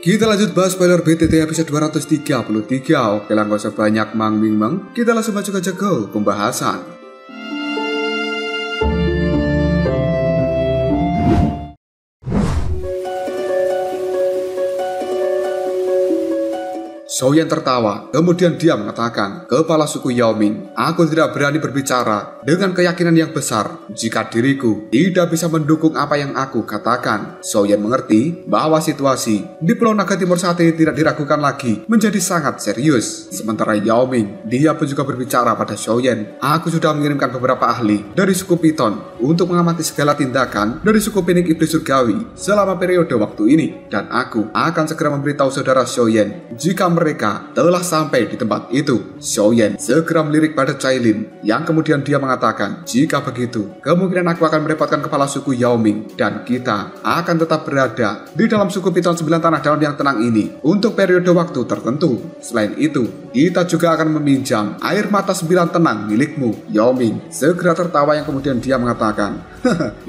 Kita lanjut bahas spoiler BTT episode 233. Oke lah, gak usah banyak mang. Kita langsung maju aja ke pembahasan. Xiaoyan tertawa, kemudian dia mengatakan, "Kepala suku Yao Ming, aku tidak berani berbicara dengan keyakinan yang besar jika diriku tidak bisa mendukung apa yang aku katakan." Xiaoyan mengerti bahwa situasi di Pulau Naga Timur saat ini tidak diragukan lagi menjadi sangat serius. Sementara Yao Ming, dia pun juga berbicara pada Xiaoyan, "Aku sudah mengirimkan beberapa ahli dari suku Piton untuk mengamati segala tindakan dari suku Pinik Iblis Surgawi selama periode waktu ini, dan aku akan segera memberitahu saudara Xiaoyan jika mereka telah sampai di tempat itu." Xiaoyan segera melirik pada Cailin, yang kemudian dia mengatakan, "Jika begitu, kemungkinan aku akan merepotkan kepala suku Yao Ming, dan kita akan tetap berada di dalam suku Piton 9 tanah daun yang tenang ini untuk periode waktu tertentu. Selain itu, kita juga akan meminjam air mata 9 tenang milikmu." Yao Ming segera tertawa, yang kemudian dia mengatakan,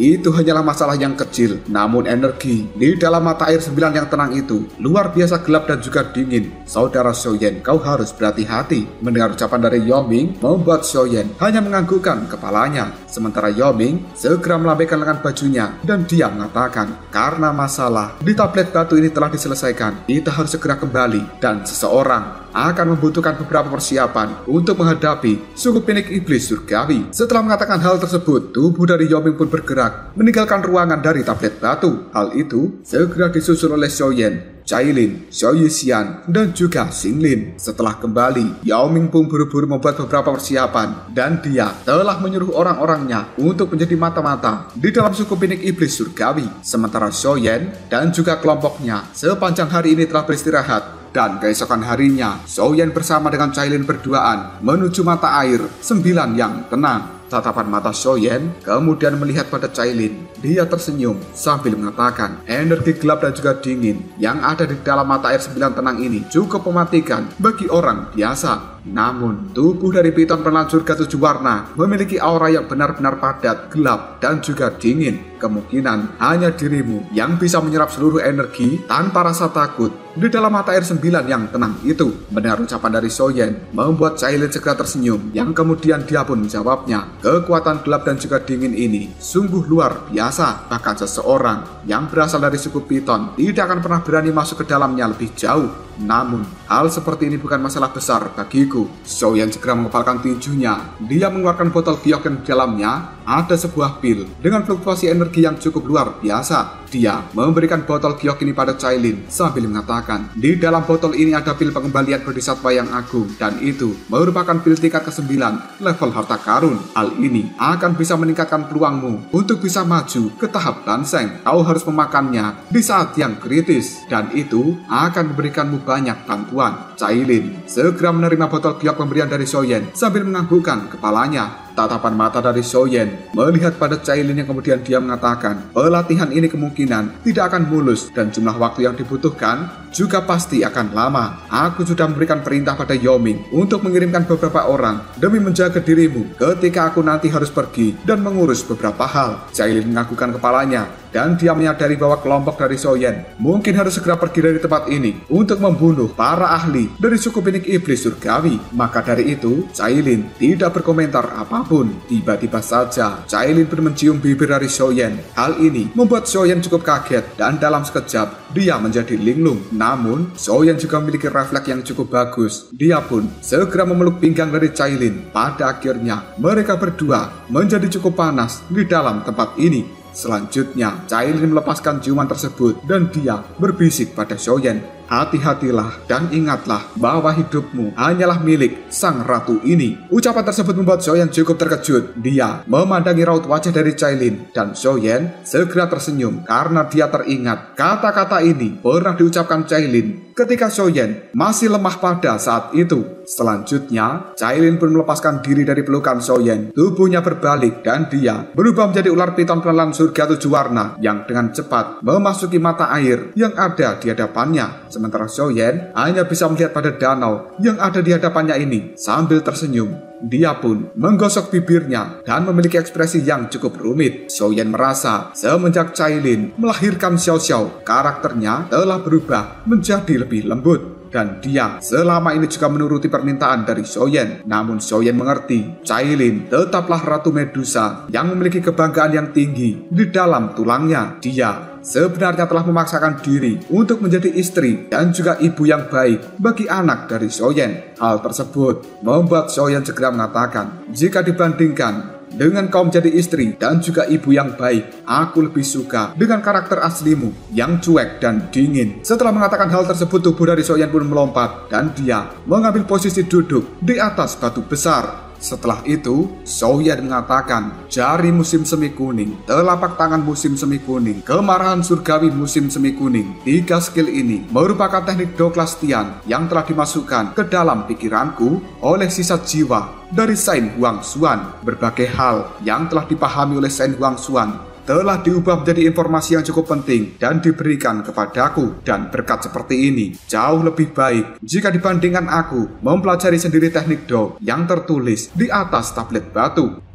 "Itu hanyalah masalah yang kecil, namun energi di dalam mata air 9 yang tenang itu luar biasa gelap dan juga dingin. Saudara Xiaoyan, kau harus berhati-hati." Mendengar ucapan dari Yao Ming membuat Xiaoyan hanya menganggukkan kepalanya. Sementara Yao Ming segera melambaikan lengan bajunya dan dia mengatakan, "Karena masalah di tablet batu ini telah diselesaikan, kita harus segera kembali, dan seseorang akan membutuhkan beberapa persiapan untuk menghadapi suku Pinik Iblis Surgawi." Setelah mengatakan hal tersebut, tubuh dari Yao Ming pun bergerak meninggalkan ruangan dari tablet batu. Hal itu segera disusul oleh Xiaoyan, Cailin, Xiao Yixian, dan juga Xinglin. Setelah kembali, Yao Ming pun buru-buru membuat beberapa persiapan, dan dia telah menyuruh orang-orangnya untuk menjadi mata-mata di dalam suku Pinik Iblis Surgawi. Sementara Xiaoyan dan juga kelompoknya sepanjang hari ini telah beristirahat, dan keesokan harinya Xiaoyan bersama dengan Cailin berduaan menuju mata air 9 yang tenang. Tatapan mata Xiaoyan kemudian melihat pada Cailin. Dia tersenyum sambil mengatakan, "Energi gelap dan juga dingin yang ada di dalam mata air 9 tenang ini cukup mematikan bagi orang biasa. Namun, tubuh dari Piton penelan surga 7 warna memiliki aura yang benar-benar padat, gelap, dan juga dingin. Kemungkinan hanya dirimu yang bisa menyerap seluruh energi tanpa rasa takut di dalam mata air 9 yang tenang itu." Mendengar ucapan dari Xiaoyan membuat Cailin segera tersenyum, yang kemudian dia pun menjawabnya, "Kekuatan gelap dan juga dingin ini sungguh luar biasa. Bahkan seseorang yang berasal dari suku Piton tidak akan pernah berani masuk ke dalamnya lebih jauh. Namun, hal seperti ini bukan masalah besar bagiku." Xiaoyan segera mengepalkan tinjunya. Dia mengeluarkan botol giok yang di dalamnya ada sebuah pil dengan fluktuasi energi yang cukup luar biasa. Dia memberikan botol giok ini pada Cailin sambil mengatakan, "Di dalam botol ini ada pil pengembalian bodhisattva yang agung, dan itu merupakan pil tingkat ke-9 level harta karun. Hal ini akan bisa meningkatkan peluangmu untuk bisa maju ke tahap Danseng. Kau harus memakannya di saat yang kritis, dan itu akan memberikanmu banyak bantuan." Cailin segera menerima botol giok pemberian dari Xiaoyan sambil menganggukkan kepalanya. Tatapan mata dari Xiaoyan melihat pada Cailin, yang kemudian dia mengatakan, "Pelatihan ini kemungkinan tidak akan mulus, dan jumlah waktu yang dibutuhkan juga pasti akan lama. Aku sudah memberikan perintah pada Yao Ming untuk mengirimkan beberapa orang demi menjaga dirimu ketika aku nanti harus pergi dan mengurus beberapa hal." Cailin menganggukkan kepalanya, dan dia menyadari bahwa kelompok dari Xiaoyan mungkin harus segera pergi dari tempat ini untuk membunuh para ahli dari suku Pinik Iblis Surgawi. Maka dari itu, Cailin tidak berkomentar apapun. Tiba-tiba saja Cailin pun mencium bibir dari Xiaoyan. Hal ini membuat Xiaoyan cukup kaget, dan dalam sekejap dia menjadi linglung. Namun, Xiaoyan juga memiliki refleks yang cukup bagus. Dia pun segera memeluk pinggang dari Cailin. Pada akhirnya, mereka berdua menjadi cukup panas di dalam tempat ini. Selanjutnya, Cailin melepaskan ciuman tersebut, dan dia berbisik pada Xiaoyan, "Hati-hatilah dan ingatlah bahwa hidupmu hanyalah milik sang ratu ini." Ucapan tersebut membuat Xiaoyan cukup terkejut. Dia memandangi raut wajah dari Cailin, dan Xiaoyan segera tersenyum karena dia teringat kata-kata ini pernah diucapkan Cailin ketika Xiaoyan masih lemah pada saat itu. Selanjutnya, Cailin pun melepaskan diri dari pelukan Xiaoyan. Tubuhnya berbalik, dan dia berubah menjadi ular piton penelan surga 7 warna yang dengan cepat memasuki mata air yang ada di hadapannya. Sementara Xiaoyan hanya bisa melihat pada danau yang ada di hadapannya ini sambil tersenyum. Dia pun menggosok bibirnya dan memiliki ekspresi yang cukup rumit. Xiaoyan merasa semenjak Cailin melahirkan Xiao Xiao, karakternya telah berubah menjadi lebih lembut. Dan dia selama ini juga menuruti permintaan dari Xiaoyan. Namun Xiaoyan mengerti, Cailin tetaplah Ratu Medusa yang memiliki kebanggaan yang tinggi di dalam tulangnya. Dia sebenarnya telah memaksakan diri untuk menjadi istri dan juga ibu yang baik bagi anak dari Xiaoyan. Hal tersebut membuat Xiaoyan segera mengatakan, jika dibandingkan dengan kau menjadi istri dan juga ibu yang baik, aku lebih suka dengan karakter aslimu yang cuek dan dingin. Setelah mengatakan hal tersebut, tubuh dari Xiaoyan pun melompat dan dia mengambil posisi duduk di atas batu besar. Setelah itu, Xiaoyan mengatakan, jari musim semi kuning, telapak tangan musim semi kuning, kemarahan surgawi musim semi kuning. 3 skill ini merupakan teknik Douklastian yang telah dimasukkan ke dalam pikiranku oleh sisa jiwa dari Shen Huangshuan. Berbagai hal yang telah dipahami oleh Shen Huangshuan telah diubah menjadi informasi yang cukup penting dan diberikan kepadaku. Dan berkat seperti ini jauh lebih baik jika dibandingkan aku mempelajari sendiri teknik Dou yang tertulis di atas tablet batu.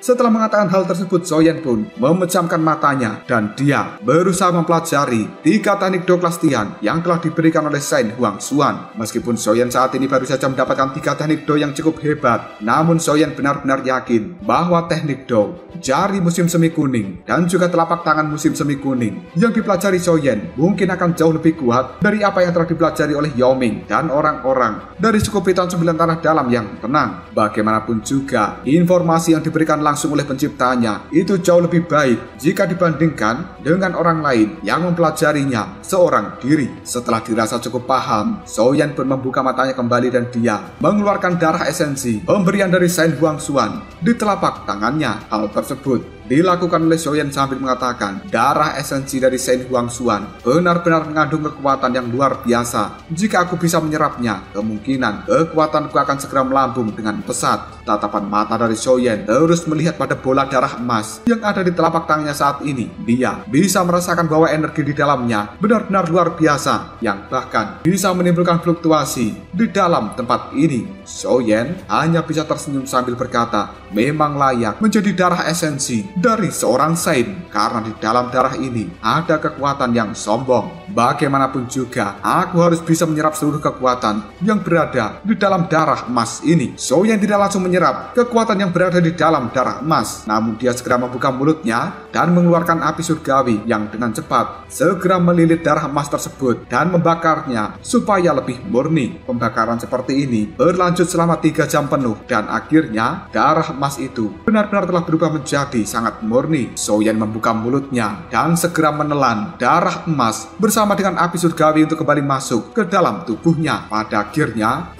Setelah mengatakan hal tersebut, Xiaoyan pun memejamkan matanya dan dia berusaha mempelajari 3 teknik Douklastian yang telah diberikan oleh Shen Huangshuan. Meskipun Xiaoyan saat ini baru saja mendapatkan 3 teknik Dou yang cukup hebat, namun Xiaoyan benar-benar yakin bahwa teknik Dou, jari musim semi kuning, dan juga telapak tangan musim semi kuning yang dipelajari Xiaoyan mungkin akan jauh lebih kuat dari apa yang telah dipelajari oleh Yao Ming dan orang-orang dari suku Piton 9 Tanah Dalam yang tenang. Bagaimanapun juga, informasi yang diberikan langsung oleh penciptanya itu jauh lebih baik jika dibandingkan dengan orang lain yang mempelajarinya seorang diri. Setelah dirasa cukup paham, Xiaoyan pun membuka matanya kembali dan dia mengeluarkan darah esensi pemberian dari Shen Huangshuan di telapak tangannya. Hal tersebut dilakukan oleh Xiaoyan sambil mengatakan, darah esensi dari Shen Huangshuan benar-benar mengandung kekuatan yang luar biasa. Jika aku bisa menyerapnya, kemungkinan kekuatanku akan segera melambung dengan pesat. Tatapan mata dari Xiaoyan terus melihat pada bola darah emas yang ada di telapak tangannya saat ini. Dia bisa merasakan bahwa energi di dalamnya benar-benar luar biasa, yang bahkan bisa menimbulkan fluktuasi di dalam tempat ini. Xiaoyan hanya bisa tersenyum sambil berkata, memang layak menjadi darah esensi dari seorang Shen, karena di dalam darah ini ada kekuatan yang sombong. Bagaimanapun juga, aku harus bisa menyerap seluruh kekuatan yang berada di dalam darah emas ini. Xiaoyan tidak langsung menyerap kekuatan yang berada di dalam darah emas, namun dia segera membuka mulutnya dan mengeluarkan api surgawi yang dengan cepat segera melilit darah emas tersebut dan membakarnya supaya lebih murni. Pembakaran seperti ini berlanjut selama 3 jam penuh dan akhirnya darah emas itu benar-benar telah berubah menjadi sangat murni. Xiaoyan membuka mulutnya dan segera menelan darah emas bersama dengan api surgawi untuk kembali masuk ke dalam tubuhnya. Pada akhirnya,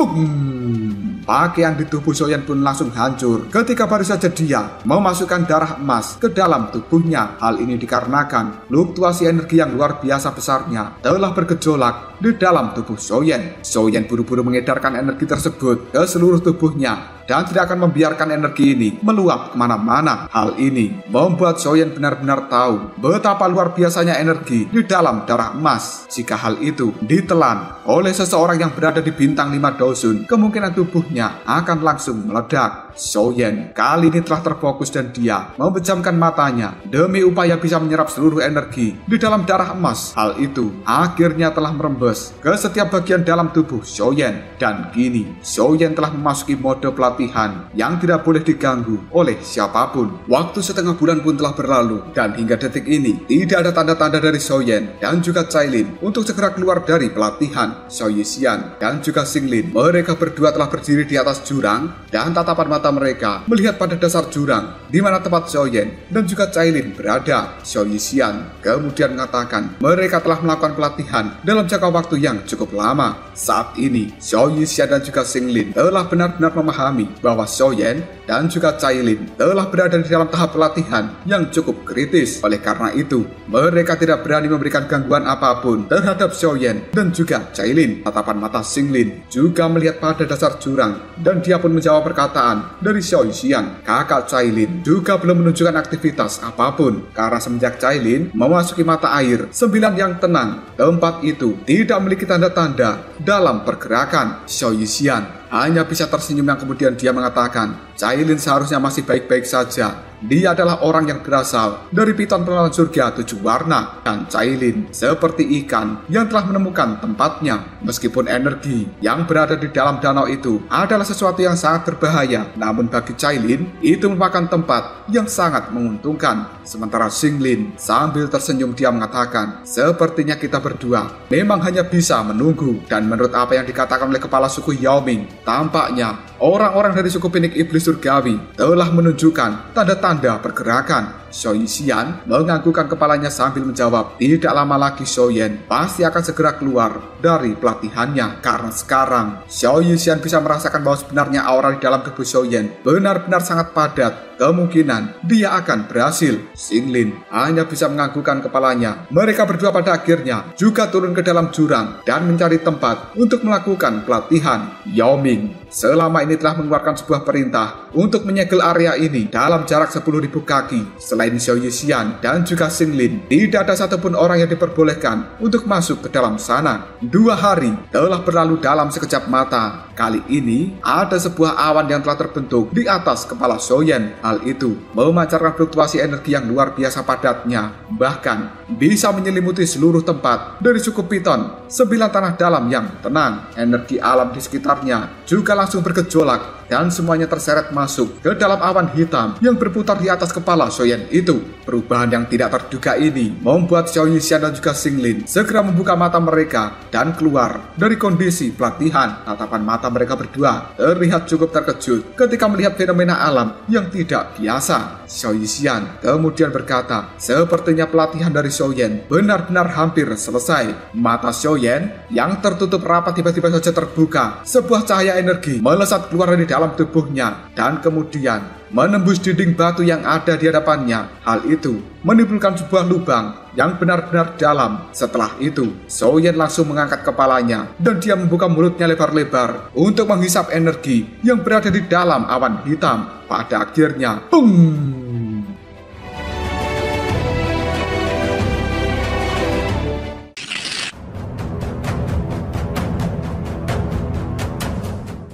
pakaian di tubuh Xiaoyan pun langsung hancur ketika baru saja dia memasukkan darah emas ke dalam tubuhnya. Hal ini dikarenakan fluktuasi energi yang luar biasa besarnya telah bergejolak di dalam tubuh Xiaoyan. Xiaoyan buru-buru mengedarkan energi tersebut ke seluruh tubuhnya dan tidak akan membiarkan energi ini meluap kemana-mana. Hal ini membuat Xiaoyan benar-benar tahu betapa luar biasanya energi di dalam darah emas. Jika hal itu ditelan oleh seseorang yang berada di bintang 5 Dosun, kemungkinan tubuhnya akan langsung meledak. Xiaoyan kali ini telah terfokus dan dia memejamkan matanya demi upaya bisa menyerap seluruh energi di dalam darah emas. Hal itu akhirnya telah merembes ke setiap bagian dalam tubuh Xiaoyan, dan kini Xiaoyan telah memasuki mode pelatihan yang tidak boleh diganggu oleh siapapun. Waktu setengah bulan pun telah berlalu dan hingga detik ini tidak ada tanda-tanda dari Xiaoyan dan juga Cailin untuk segera keluar dari pelatihan. Xiao Yixian dan juga Xinglin, mereka berdua telah berdiri di atas jurang dan tatapan mata mereka melihat pada dasar jurang di mana tempat Xiaoyan dan juga Cailin berada. Xiao Yixian kemudian mengatakan mereka telah melakukan pelatihan dalam jangka waktu yang cukup lama. Saat ini Xiao Yixian dan juga Xinglin telah benar-benar memahami bahwa Xiaoyan dan juga Cailin telah berada di dalam tahap pelatihan yang cukup kritis. Oleh karena itu, mereka tidak berani memberikan gangguan apapun terhadap Xiaoyan dan juga Cailin. Tatapan mata Xinglin juga melihat pada dasar jurang dan dia pun menjawab perkataan dari Xiao Yixian. Kakak Cailin juga belum menunjukkan aktivitas apapun karena semenjak Cailin memasuki mata air 9 yang tenang, tempat itu tidak memiliki tanda-tanda dalam pergerakan. Xiao Yixian hanya bisa tersenyum yang kemudian dia mengatakan, Cailin seharusnya masih baik-baik saja. Dia adalah orang yang berasal dari piton penelaran surga 7 warna. Dan Cailin seperti ikan yang telah menemukan tempatnya. Meskipun energi yang berada di dalam danau itu adalah sesuatu yang sangat berbahaya, namun bagi Cailin itu merupakan tempat yang sangat menguntungkan. Sementara Xinglin sambil tersenyum dia mengatakan, sepertinya kita berdua memang hanya bisa menunggu. Dan menurut apa yang dikatakan oleh kepala suku Yao Ming, tampaknya orang-orang dari suku Pinik Iblis Surgawi telah menunjukkan tanda-tanda pergerakan. Xiao Yixian menganggukkan kepalanya sambil menjawab, tidak lama lagi Xiao Yan pasti akan segera keluar dari pelatihannya. Karena sekarang Xiao Yixian bisa merasakan bahwa sebenarnya aura di dalam tubuh Xiao Yan benar-benar sangat padat. Kemungkinan dia akan berhasil. Xinglin hanya bisa menganggukkan kepalanya. Mereka berdua pada akhirnya juga turun ke dalam jurang dan mencari tempat untuk melakukan pelatihan. Yao Ming selama ini telah mengeluarkan sebuah perintah untuk menyegel area ini dalam jarak 10.000 kaki. Selain Xiao Yixian dan juga Xinglin, tidak ada satupun orang yang diperbolehkan untuk masuk ke dalam sana. 2 hari telah berlalu dalam sekejap mata. Kali ini ada sebuah awan yang telah terbentuk di atas kepala Xiao Yan. Hal itu memancarkan fluktuasi energi yang luar biasa padatnya, bahkan bisa menyelimuti seluruh tempat dari suku Piton 9 tanah dalam yang tenang. Energi alam di sekitarnya juga langsung bergejolak dan semuanya terseret masuk ke dalam awan hitam yang berputar di atas kepala Xiao Yan itu. Perubahan yang tidak terduga ini membuat Xiao Yixian dan juga Xinglin segera membuka mata mereka dan keluar dari kondisi pelatihan. Tatapan mata mereka berdua terlihat cukup terkejut ketika melihat fenomena alam yang tidak biasa. Xiao Yixian kemudian berkata, sepertinya pelatihan dari Xiao Yan benar-benar hampir selesai. Mata Xiao Yan yang tertutup rapat tiba-tiba saja terbuka. Sebuah cahaya energi melesat keluar dari dalam tubuhnya dan kemudian menembus dinding batu yang ada di hadapannya. Hal itu menimbulkan sebuah lubang yang benar-benar dalam. Setelah itu, Xiao Yan langsung mengangkat kepalanya dan dia membuka mulutnya lebar-lebar untuk menghisap energi yang berada di dalam awan hitam. Pada akhirnya, pung!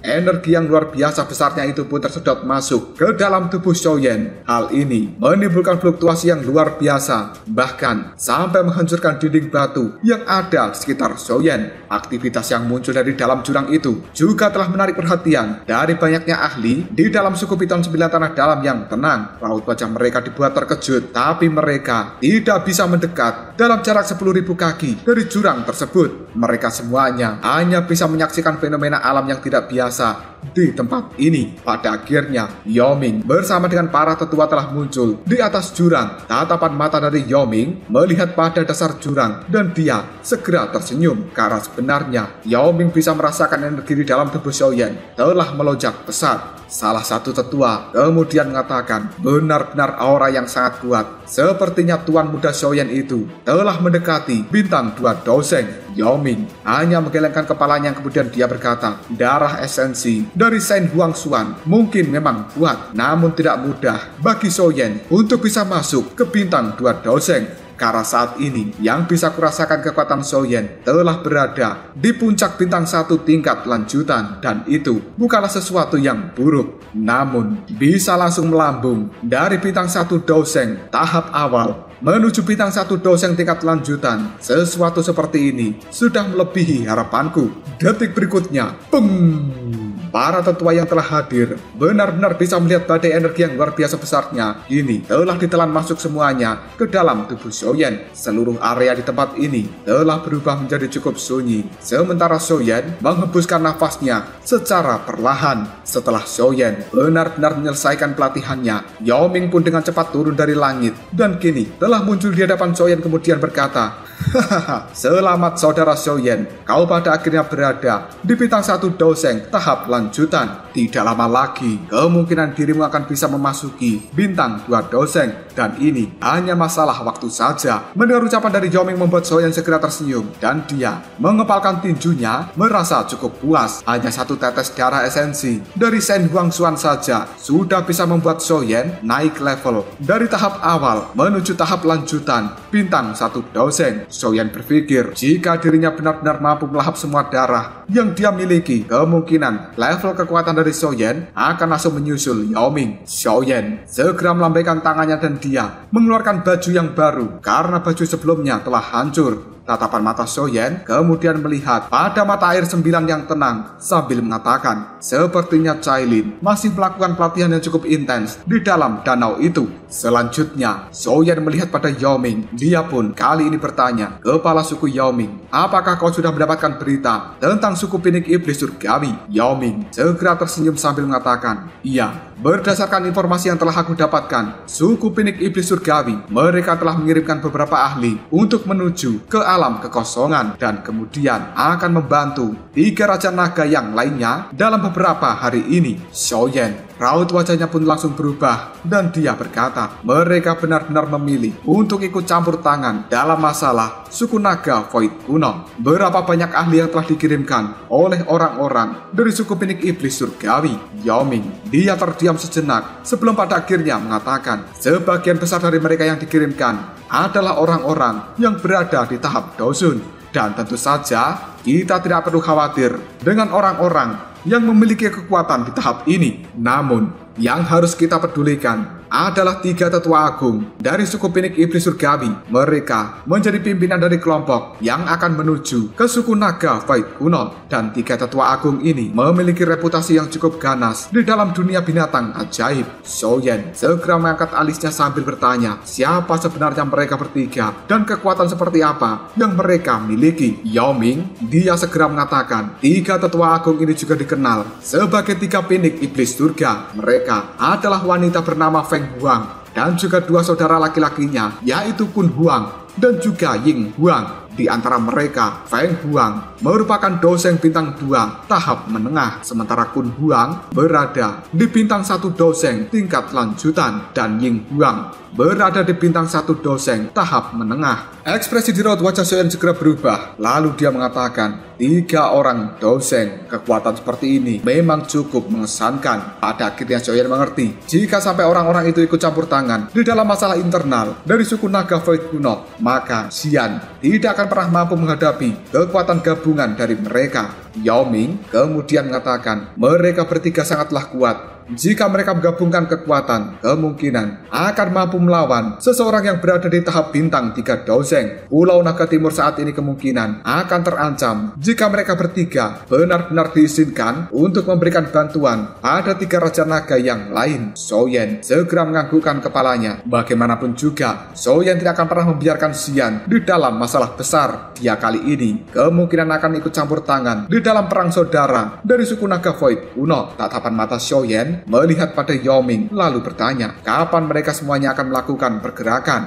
Energi yang luar biasa besarnya itu pun tersedot masuk ke dalam tubuh Xiao Yan. Hal ini menimbulkan fluktuasi yang luar biasa, bahkan sampai menghancurkan dinding batu yang ada di sekitar Xiao Yan. Aktivitas yang muncul dari dalam jurang itu juga telah menarik perhatian dari banyaknya ahli di dalam suku Piton 9 tanah dalam yang tenang. Raut wajah mereka dibuat terkejut, tapi mereka tidak bisa mendekat dalam jarak 10.000 kaki dari jurang tersebut. Mereka semuanya hanya bisa menyaksikan fenomena alam yang tidak biasa di tempat ini. Pada akhirnya, Yao Ming bersama dengan para tetua telah muncul di atas jurang. Tatapan mata dari Yao Ming melihat pada dasar jurang dan dia segera tersenyum karena sebenarnya Yao Ming bisa merasakan energi di dalam tubuh Xiao Yan telah melonjak pesat. Salah satu tetua kemudian mengatakan, benar-benar aura yang sangat kuat. Sepertinya tuan muda Xiao Yan itu telah mendekati bintang 2 doseng. Yao Ming hanya menggelengkan kepalanya, kemudian dia berkata, darah esensi dari Shen Huangshuan mungkin memang kuat, namun tidak mudah bagi Xiao Yan untuk bisa masuk ke bintang 2 doseng. Karena saat ini yang bisa kurasakan kekuatan Xiao Yan telah berada di puncak bintang 1 tingkat lanjutan, dan itu bukanlah sesuatu yang buruk, namun bisa langsung melambung dari bintang 1 doseng tahap awal menuju bintang 1 doseng tingkat lanjutan. Sesuatu seperti ini sudah melebihi harapanku. Detik berikutnya, peng! Para tetua yang telah hadir benar-benar bisa melihat badai energi yang luar biasa besarnya ini telah ditelan masuk semuanya ke dalam tubuh Xiao Yan. Seluruh area di tempat ini telah berubah menjadi cukup sunyi, sementara Xiao Yan menghembuskan nafasnya secara perlahan. Setelah Xiao Yan benar-benar menyelesaikan pelatihannya, Yao Ming pun dengan cepat turun dari langit dan kini telah muncul di hadapan Xiao Yan kemudian berkata, Selamat saudara Xiaoyan, kau pada akhirnya berada di bintang 1 Doseng tahap lanjutan. Tidak lama lagi, kemungkinan dirimu akan bisa memasuki bintang 2 Doseng. Dan ini hanya masalah waktu saja. Mendengar ucapan dari Yao Ming membuat Xiaoyan segera tersenyum. Dan dia mengepalkan tinjunya, merasa cukup puas. Hanya 1 tetes darah esensi dari Shen Huangshuan saja sudah bisa membuat Xiaoyan naik level dari tahap awal menuju tahap lanjutan bintang 1 Doseng. Xiaoyan berpikir jika dirinya benar-benar mampu melahap semua darah yang dia miliki, kemungkinan level kekuatan dari Xiaoyan akan langsung menyusul Yao Ming. Xiaoyan segera melambaikan tangannya dan dia mengeluarkan baju yang baru karena baju sebelumnya telah hancur. Tatapan mata Xiaoyan kemudian melihat pada mata air 9 yang tenang sambil mengatakan, sepertinya Cailin masih melakukan pelatihan yang cukup intens di dalam danau itu. Selanjutnya, Xiaoyan melihat pada Yao Ming. Dia pun kali ini bertanya, kepala suku Yao Ming, apakah kau sudah mendapatkan berita tentang suku Pinik Iblis Surgawi? Yao Ming segera tersenyum sambil mengatakan, iya. Berdasarkan informasi yang telah aku dapatkan, suku Pinik Iblis Surgawi, mereka telah mengirimkan beberapa ahli untuk menuju ke alam kekosongan dan kemudian akan membantu 3 raja naga yang lainnya dalam beberapa hari ini. Xiaoyan, raut wajahnya pun langsung berubah dan dia berkata, mereka benar-benar memilih untuk ikut campur tangan dalam masalah suku naga Void kuno. Berapa banyak ahli yang telah dikirimkan oleh orang-orang dari suku Pinik Iblis Surgawi? Yao Ming, dia terdiam sejenak sebelum pada akhirnya mengatakan, sebagian besar dari mereka yang dikirimkan adalah orang-orang yang berada di tahap Dosun. Dan tentu saja kita tidak perlu khawatir dengan orang-orang yang memiliki kekuatan di tahap ini. Namun yang harus kita pedulikan adalah 3 tetua agung dari suku Pinik Iblis Surgawi. Mereka menjadi pimpinan dari kelompok yang akan menuju ke suku naga Void kuno. Dan 3 tetua agung ini memiliki reputasi yang cukup ganas di dalam dunia binatang ajaib. Xiaoyan segera mengangkat alisnya sambil bertanya, siapa sebenarnya mereka bertiga dan kekuatan seperti apa yang mereka miliki? Yao Ming, dia segera mengatakan, 3 tetua agung ini juga dikenal sebagai 3 Pinik Iblis Surga. Mereka adalah wanita bernama Feng Huang dan juga 2 saudara laki-lakinya, yaitu Kun Huang dan juga Ying Huang. Di antara mereka, Feng Huang merupakan Doseng bintang 2 tahap menengah, sementara Kun Huang berada di bintang 1 Doseng tingkat lanjutan dan Ying Huang berada di bintang 1 Doseng tahap menengah. Ekspresi di raut wajah Xiaoyan segera berubah, lalu dia mengatakan, 3 orang Doseng, kekuatan seperti ini memang cukup mengesankan. Pada akhirnya Xiaoyan mengerti, jika sampai orang-orang itu ikut campur tangan di dalam masalah internal dari suku naga Void kuno, maka Xian tidak akan pernah mampu menghadapi kekuatan gabungan dari mereka. Yao Ming kemudian mengatakan, mereka bertiga sangatlah kuat. Jika mereka menggabungkan kekuatan, kemungkinan akan mampu melawan seseorang yang berada di tahap bintang 3 Doseng. Pulau Naga Timur saat ini kemungkinan akan terancam jika mereka bertiga benar-benar diizinkan untuk memberikan bantuan pada 3 raja naga yang lain. Xiaoyan segera menganggukkan kepalanya. Bagaimanapun juga, Xiaoyan tidak akan pernah membiarkan Xian di dalam masalah besar. Dia kali ini kemungkinan akan ikut campur tangan di dalam perang saudara dari suku naga Void kuno. Tatapan mata Xiaoyan melihat pada Yao Ming lalu bertanya, kapan mereka semuanya akan melakukan pergerakan?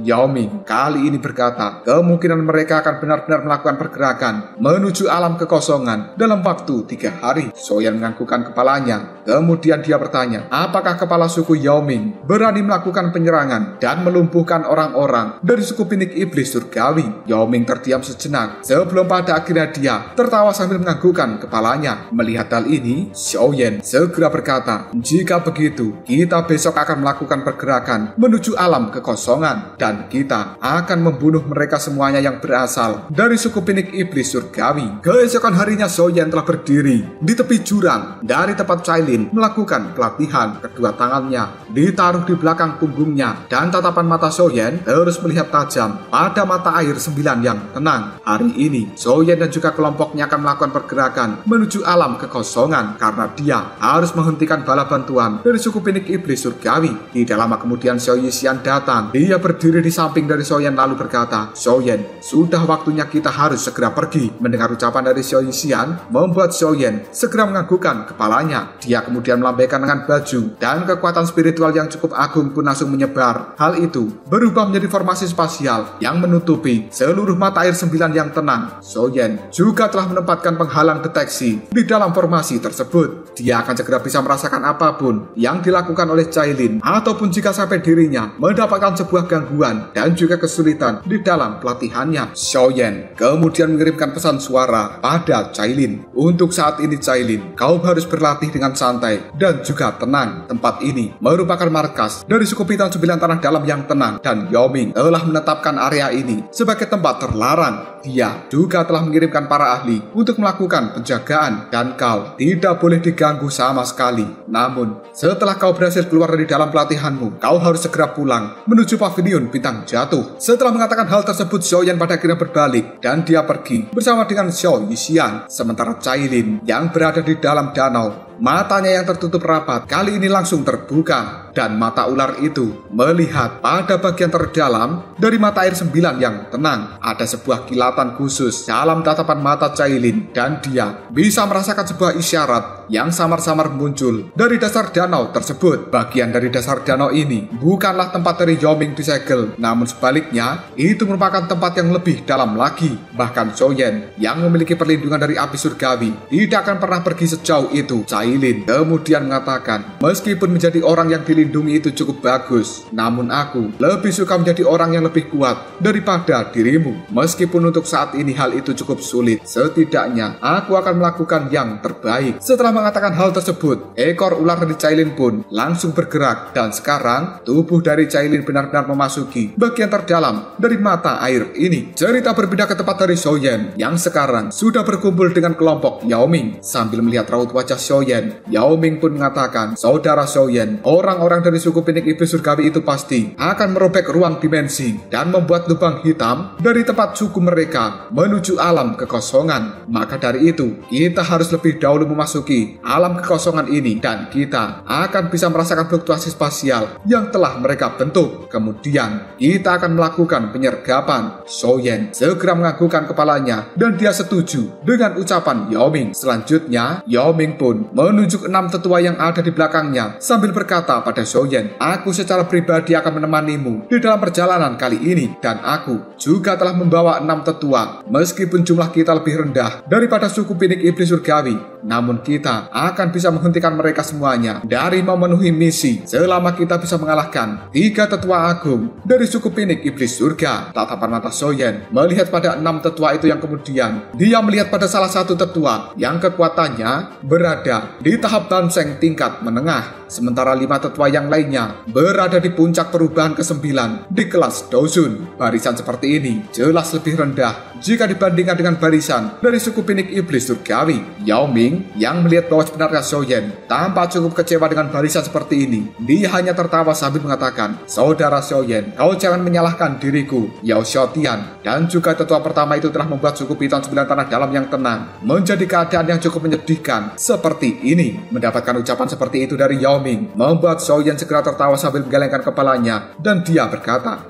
Yao Ming kali ini berkata, kemungkinan mereka akan benar-benar melakukan pergerakan menuju alam kekosongan dalam waktu 3 hari. Xiaoyan menganggukkan kepalanya. Kemudian dia bertanya, apakah kepala suku Yao Ming berani melakukan penyerangan dan melumpuhkan orang-orang dari suku Pinik Iblis Surgawi? Yao Ming terdiam sejenak sebelum pada akhirnya dia tertawa sambil menganggukkan kepalanya. Melihat hal ini, Xiaoyan segera berkata, jika begitu, kita besok akan melakukan pergerakan menuju alam kekosongan dan kita akan membunuh mereka semuanya yang berasal dari suku Pinik Iblis Surgawi. Keesokan harinya Xiaoyan telah berdiri di tepi jurang dari tempat Cailin melakukan pelatihan. Kedua tangannya ditaruh di belakang punggungnya dan tatapan mata Xiaoyan terus melihat tajam pada mata air 9 yang tenang. Hari ini Xiaoyan dan juga kelompoknya akan melakukan pergerakan menuju alam kekosongan karena dia harus menghentikan bala bantuan dari suku Pinik Iblis Surgawi. Tidak lama kemudian Xiao Yishan datang. Dia berdiri berdiri di samping dari Xiaoyan lalu berkata, "Xiaoyan, sudah waktunya kita harus segera pergi." Mendengar ucapan dari Xiao Yixian membuat Xiaoyan segera menganggukkan kepalanya. Dia kemudian melambaikan lengan baju dan kekuatan spiritual yang cukup agung pun langsung menyebar. Hal itu berubah menjadi formasi spasial yang menutupi seluruh mata air 9 yang tenang. Xiaoyan juga telah menempatkan penghalang deteksi di dalam formasi tersebut. Dia akan segera bisa merasakan apapun yang dilakukan oleh Cailin, ataupun jika sampai dirinya mendapatkan sebuah gangguan dan juga kesulitan di dalam pelatihannya. Xiaoyan kemudian mengirimkan pesan suara pada Cailin. "Untuk saat ini Cailin, kau harus berlatih dengan santai dan juga tenang. Tempat ini merupakan markas dari suku Piton 9 Tanah Dalam yang tenang, dan Yao Ming telah menetapkan area ini sebagai tempat terlarang. Dia juga telah mengirimkan para ahli untuk melakukan penjagaan, dan kau tidak boleh diganggu sama sekali. Namun, setelah kau berhasil keluar dari dalam pelatihanmu, kau harus segera pulang menuju pavilion bintang jatuh." Setelah mengatakan hal tersebut, Xiaoyan pada akhirnya berbalik dan dia pergi bersama dengan Xiao Yixian. Sementara Cailin yang berada di dalam danau, matanya yang tertutup rapat kali ini langsung terbuka, dan mata ular itu melihat pada bagian terdalam dari mata air 9 yang tenang. Ada sebuah kilatan khusus dalam tatapan mata Cailin, dan dia bisa merasakan sebuah isyarat yang samar-samar muncul dari dasar danau tersebut. Bagian dari dasar danau ini bukanlah tempat dari Yao Ming disegel, namun sebaliknya itu merupakan tempat yang lebih dalam lagi. Bahkan Xiaoyan yang memiliki perlindungan dari api surgawi tidak akan pernah pergi sejauh itu. Cailin kemudian mengatakan, "Meskipun menjadi orang yang dilindungi itu cukup bagus, namun aku lebih suka menjadi orang yang lebih kuat daripada dirimu. Meskipun untuk saat ini hal itu cukup sulit, setidaknya aku akan melakukan yang terbaik." Setelah mengatakan hal tersebut, ekor ular dari Cailin pun langsung bergerak, dan sekarang tubuh dari Cailin benar-benar memasuki bagian terdalam dari mata air ini. Cerita berpindah ke tempat dari Xiaoyan yang sekarang sudah berkumpul dengan kelompok Yao Ming. Sambil melihat raut wajah Xiaoyan, Yao Ming pun mengatakan, "Saudara Xiaoyan, orang-orang dari suku Pinik Iblis Surgawi itu pasti akan merobek ruang dimensi dan membuat lubang hitam dari tempat suku mereka menuju alam kekosongan. Maka dari itu, kita harus lebih dahulu memasuki alam kekosongan ini, dan kita akan bisa merasakan fluktuasi spasial yang telah mereka bentuk. Kemudian, kita akan melakukan penyergapan." Xiaoyan segera menganggukkan kepalanya, dan dia setuju dengan ucapan Yao Ming. Selanjutnya, Yao Ming pun menunjuk 6 tetua yang ada di belakangnya sambil berkata pada Xiaoyan, "Aku secara pribadi akan menemanimu di dalam perjalanan kali ini, dan aku juga telah membawa 6 tetua. Meskipun jumlah kita lebih rendah daripada suku Pinik Iblis Surgawi, namun kita akan bisa menghentikan mereka semuanya dari memenuhi misi selama kita bisa mengalahkan 3 tetua agung dari suku Pinik Iblis Surga." Tatapan mata Xiaoyan melihat pada 6 tetua itu, yang kemudian dia melihat pada salah satu tetua yang kekuatannya berada di tahap Banseng tingkat menengah, sementara 5 tetua yang lainnya berada di puncak perubahan ke-9 di kelas Dozun. Barisan seperti ini jelas lebih rendah jika dibandingkan dengan barisan dari suku Pinik Iblis Surgawi. Yao Ming yang melihat bahwa sebenarnya Xiaoyan tampak cukup kecewa dengan barisan seperti ini. Dia hanya tertawa sambil mengatakan, "Saudara Xiaoyan, kau jangan menyalahkan diriku. Yao Xiaotian dan juga tetua pertama itu telah membuat suku Piton 9 Tanah Dalam yang tenang menjadi keadaan yang cukup menyedihkan seperti ini." Mendapatkan ucapan seperti itu dari Yao Ming membuat Xiaoyan segera tertawa sambil menggelengkan kepalanya, dan dia berkata,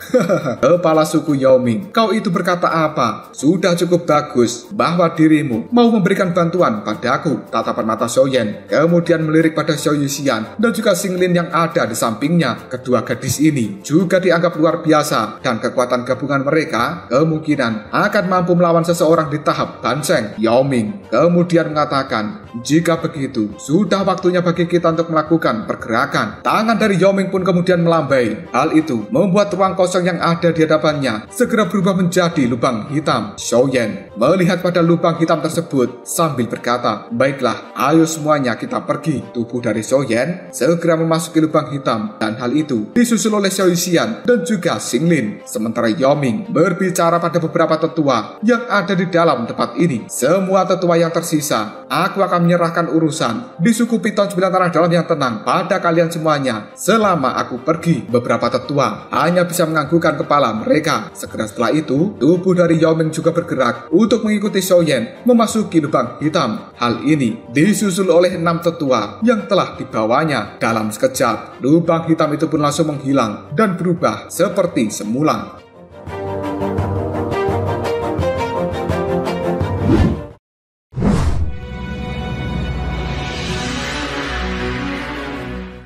"Kepala suku Yao Ming, kau itu berkata apa? Sudah cukup bagus bahwa dirimu mau memberikan bantuan padaku." Tatapan mata Xiaoyan kemudian melirik pada Xiao Yixian dan juga Xinglin yang ada di sampingnya. Kedua gadis ini juga dianggap luar biasa, dan kekuatan gabungan mereka kemungkinan akan mampu melawan seseorang di tahap Banseng. Yao Ming kemudian mengatakan, "Jika begitu, sudah waktunya bagi kita untuk melakukan pergerakan." Tangan dari Yao Ming pun kemudian melambai. Hal itu membuat ruang kosong yang ada di hadapannya segera berubah menjadi lubang hitam. Xiaoyan melihat pada lubang hitam tersebut sambil berkata, "Baiklah, ayo semuanya kita pergi." Tubuh dari Xiaoyan segera memasuki lubang hitam, dan hal itu disusul oleh Xiao Yixian dan juga Xinglin. Sementara Yao Ming berbicara pada beberapa tetua yang ada di dalam tempat ini. "Semua tetua yang tersisa, aku akan menyerahkan urusan berpesan, di suku Piton 9 tanah dalam yang tenang pada kalian semuanya. Selama aku pergi, beberapa tetua hanya bisa menganggukkan kepala mereka. Segera setelah itu, tubuh dari Yao Ming juga bergerak untuk mengikuti Shou Yan memasuki lubang hitam. Hal ini disusul oleh 6 tetua yang telah dibawanya. Dalam sekejap, lubang hitam itu pun langsung menghilang dan berubah seperti semula.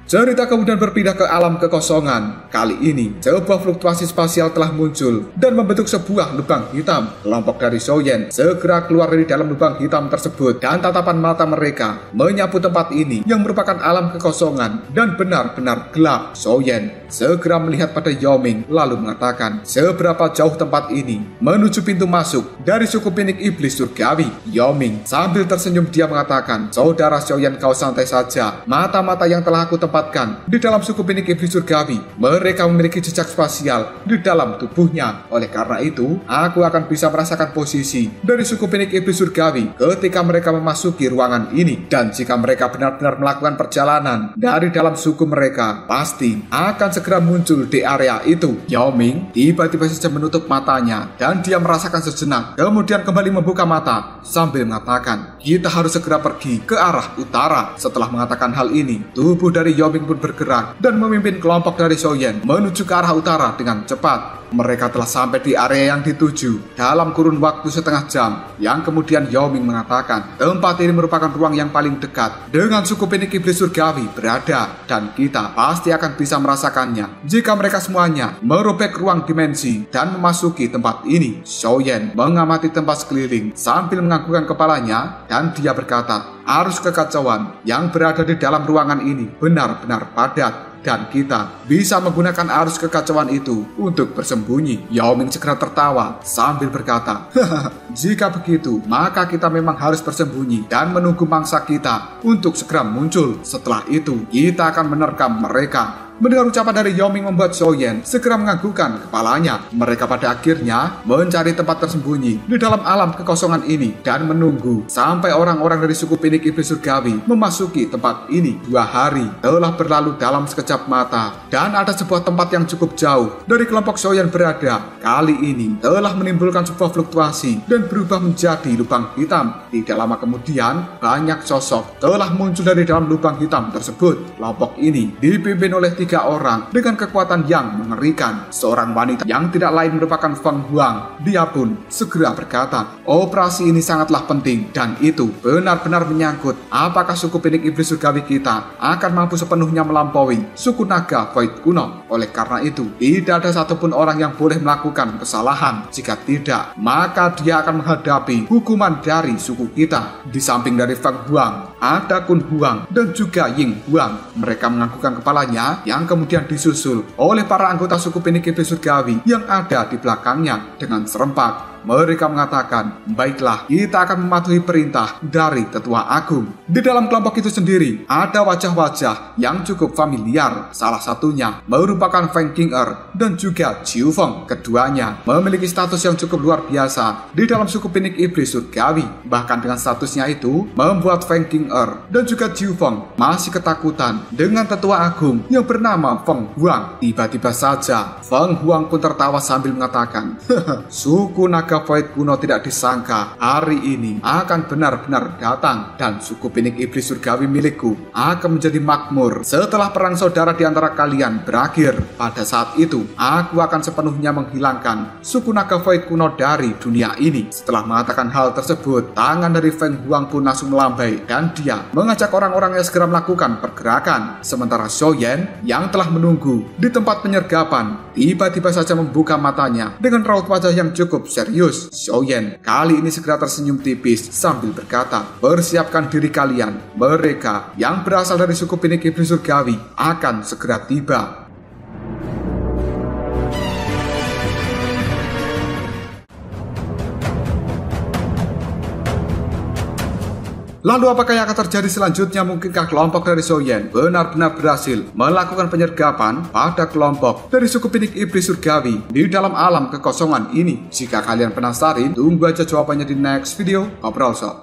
Cerita kemudian berpindah ke alam kekosongan. Kali ini, sebuah fluktuasi spasial telah muncul dan membentuk sebuah lubang hitam. Kelompok dari Shou Yan segera keluar dari dalam lubang hitam tersebut dan tatapan mata mereka menyapu tempat ini yang merupakan alam kekosongan dan benar-benar gelap. Shou Yan segera melihat pada Yao Ming lalu mengatakan, seberapa jauh tempat ini menuju pintu masuk dari suku Pinik Iblis Surgawi. Yao Ming sambil tersenyum dia mengatakan, saudara Shou Yan, kau santai saja. Mata-mata yang telah aku di dalam suku Pinik Iblis Surgawi, mereka memiliki jejak spasial di dalam tubuhnya. Oleh karena itu, aku akan bisa merasakan posisi dari suku Pinik Iblis Surgawi ketika mereka memasuki ruangan ini. Dan jika mereka benar-benar melakukan perjalanan dari dalam suku mereka, pasti akan segera muncul di area itu. Yao Ming tiba-tiba saja menutup matanya dan dia merasakan sejenak, kemudian kembali membuka mata sambil mengatakan, kita harus segera pergi ke arah utara. Setelah mengatakan hal ini, tubuh dari Yao Ming pun bergerak dan memimpin kelompok dari Shou Yan menuju ke arah utara dengan cepat. Mereka telah sampai di area yang dituju dalam kurun waktu setengah jam, yang kemudian Yao Ming mengatakan, tempat ini merupakan ruang yang paling dekat dengan suku Pinik Iblis Surgawi berada, dan kita pasti akan bisa merasakannya jika mereka semuanya merobek ruang dimensi dan memasuki tempat ini. Shou Yan mengamati tempat sekeliling sambil menganggukkan kepalanya dan dia berkata, arus kekacauan yang berada di dalam ruangan ini benar-benar padat, dan kita bisa menggunakan arus kekacauan itu untuk bersembunyi. Yao Ming segera tertawa sambil berkata, jika begitu, maka kita memang harus bersembunyi dan menunggu mangsa kita untuk segera muncul. Setelah itu, kita akan menerkam mereka. Mendengar ucapan dari Yao Ming membuat Shou Yan segera menganggukkan kepalanya. Mereka pada akhirnya mencari tempat tersembunyi di dalam alam kekosongan ini dan menunggu sampai orang-orang dari suku Pinik Iblis Surgawi memasuki tempat ini. 2 hari telah berlalu dalam sekejap mata dan ada sebuah tempat yang cukup jauh dari kelompok Shou Yan berada. Kali ini telah menimbulkan sebuah fluktuasi dan berubah menjadi lubang hitam. Tidak lama kemudian, banyak sosok telah muncul dari dalam lubang hitam tersebut. Kelompok ini dipimpin oleh 3 orang dengan kekuatan yang mengerikan. Seorang wanita yang tidak lain merupakan Feng Huang. Dia pun segera berkata, operasi ini sangatlah penting dan itu benar-benar menyangkut apakah suku Pinik Iblis Surgawi kita akan mampu sepenuhnya melampaui suku naga Void kuno. Oleh karena itu, tidak ada satupun orang yang boleh melakukan kesalahan. Jika tidak, maka dia akan menghadapi hukuman dari suku kita. Di samping dari Feng Huang, ada Kun Huang dan juga Ying Huang. Mereka menganggukkan kepalanya yang kemudian disusul oleh para anggota suku Pinik Iblis Surgawi yang ada di belakangnya. Dengan serempak mereka mengatakan, baiklah, kita akan mematuhi perintah dari Tetua Agung. Di dalam kelompok itu sendiri ada wajah-wajah yang cukup familiar. Salah satunya merupakan Feng Qing'er dan juga Jiu Feng. Keduanya memiliki status yang cukup luar biasa di dalam suku Pinik Iblis Surgawi. Bahkan dengan statusnya itu membuat Feng Qing'er dan juga Jiu Feng masih ketakutan dengan Tetua Agung yang bernama Feng Huang. Tiba-tiba saja Feng Huang pun tertawa sambil mengatakan, suku naga Void kuno tidak disangka hari ini akan benar-benar datang dan suku Pinik Iblis Surgawi milikku akan menjadi makmur setelah perang saudara di antara kalian berakhir. Pada saat itu, aku akan sepenuhnya menghilangkan suku naga Void kuno dari dunia ini. Setelah mengatakan hal tersebut, tangan dari Feng Huang pun langsung melambai dan dia mengajak orang-orang yang segera melakukan pergerakan. Sementara Shou Yan yang telah menunggu di tempat penyergapan tiba-tiba saja membuka matanya dengan raut wajah yang cukup serius. Shou Yan kali ini segera tersenyum tipis sambil berkata, persiapkan diri kalian, mereka yang berasal dari suku Pinik Iblis Surgawi akan segera tiba. Lalu apakah yang akan terjadi selanjutnya? Mungkinkah kelompok dari Shou Yan benar-benar berhasil melakukan penyergapan pada kelompok dari suku Pinik Iblis Surgawi di dalam alam kekosongan ini? Jika kalian penasaran, tunggu aja jawabannya di next video Ngobrol Shop.